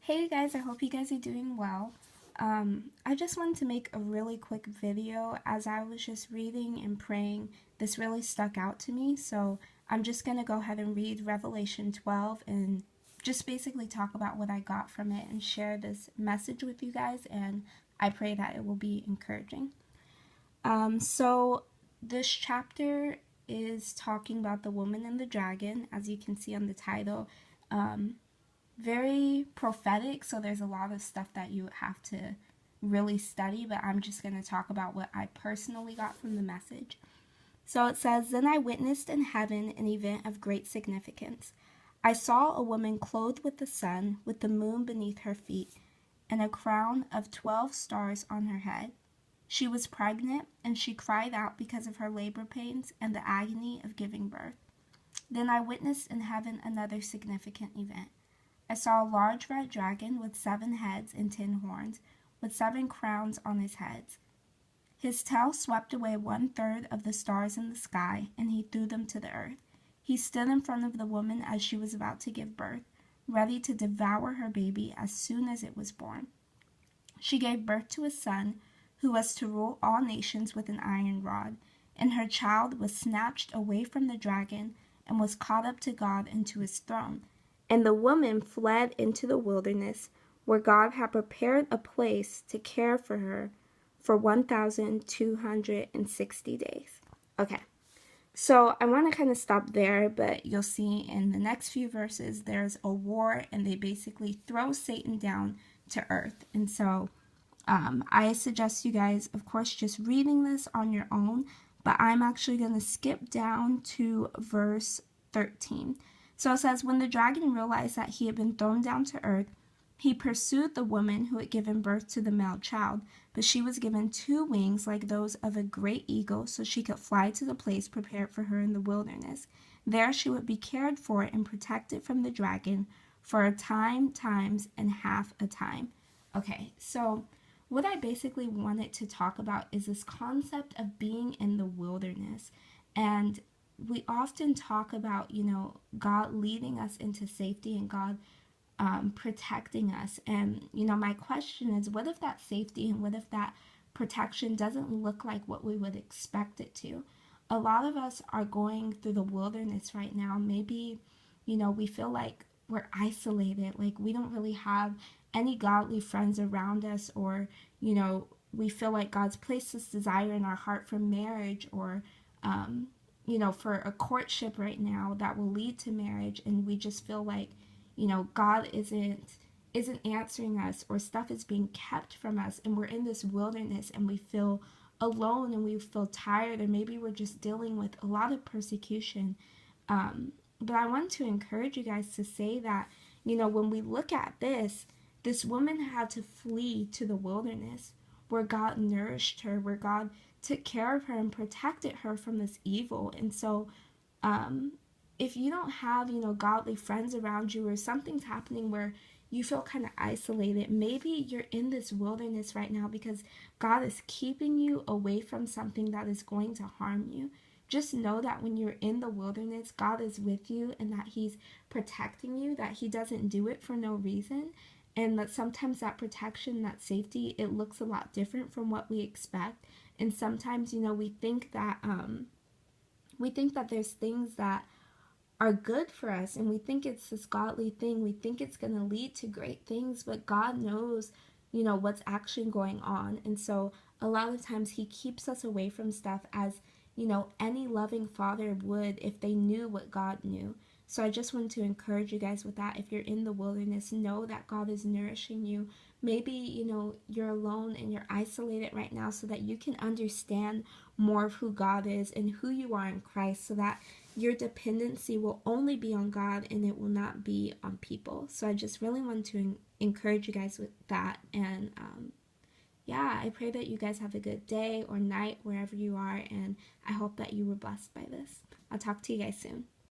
Hey guys, I hope you guys are doing well. I just wanted to make a really quick video. As I was just reading and praying, this really stuck out to me. So I'm just going to go ahead and read Revelation 12 and just basically talk about what I got from it and share this message with you guys. And I pray that it will be encouraging. So this chapter is talking about the woman and the dragon, as you can see on the title. Very prophetic, so there's a lot of stuff that you have to really study, but I'm just going to talk about what I personally got from the message. So it says, Then I witnessed in heaven an event of great significance. I saw a woman clothed with the sun, with the moon beneath her feet, and a crown of 12 stars on her head. She was pregnant, and she cried out because of her labor pains and the agony of giving birth. Then I witnessed in heaven another significant event. I saw a large red dragon with 7 heads and 10 horns, with 7 crowns on his heads. His tail swept away 1/3 of the stars in the sky, and he threw them to the earth. He stood in front of the woman as she was about to give birth, ready to devour her baby as soon as it was born. She gave birth to a son, who was to rule all nations with an iron rod, and her child was snatched away from the dragon and was caught up to God and to his throne. And the woman fled into the wilderness, where God had prepared a place to care for her for 1,260 days. Okay, so I want to kind of stop there, but you'll see in the next few verses there's a war, and they basically throw Satan down to earth. And so I suggest you guys, of course, just reading this on your own, but I'm actually going to skip down to verse 13. So it says, When the dragon realized that he had been thrown down to earth, he pursued the woman who had given birth to the male child, but she was given 2 wings like those of a great eagle, so she could fly to the place prepared for her in the wilderness. There she would be cared for and protected from the dragon for a time, times, and half a time. Okay, so what I basically wanted to talk about is this concept of being in the wilderness. And we often talk about, God leading us into safety and God protecting us. And, my question is, what if that safety and what if that protection doesn't look like what we would expect it to? A lot of us are going through the wilderness right now. Maybe, we feel like we're isolated, like we don't really have any godly friends around us, or, we feel like God's placed this desire in our heart for marriage, or, for a courtship right now that will lead to marriage, and we just feel like, God isn't answering us, or stuff is being kept from us, and we're in this wilderness and we feel alone and we feel tired, or maybe we're just dealing with a lot of persecution. But I want to encourage you guys to say that, when we look at this woman had to flee to the wilderness where God nourished her, where God took care of her and protected her from this evil. And so, if you don't have, godly friends around you, or something's happening where you feel kind of isolated, maybe you're in this wilderness right now because God is keeping you away from something that is going to harm you. Just know that when you're in the wilderness, God is with you and that He's protecting you, that He doesn't do it for no reason, and that sometimes that protection, that safety, it looks a lot different from what we expect. And sometimes, we think that there's things that are good for us, and we think it's this godly thing. We think it's going to lead to great things, but God knows, what's actually going on. And so a lot of times He keeps us away from stuff, as, any loving father would if they knew what God knew. So I just want to encourage you guys with that. If you're in the wilderness, know that God is nourishing you. Maybe, you're alone and you're isolated right now, so that you can understand more of who God is and who you are in Christ, so that your dependency will only be on God and it will not be on people. So I just really want to encourage you guys with that. And yeah, I pray that you guys have a good day or night wherever you are, and I hope that you were blessed by this. I'll talk to you guys soon.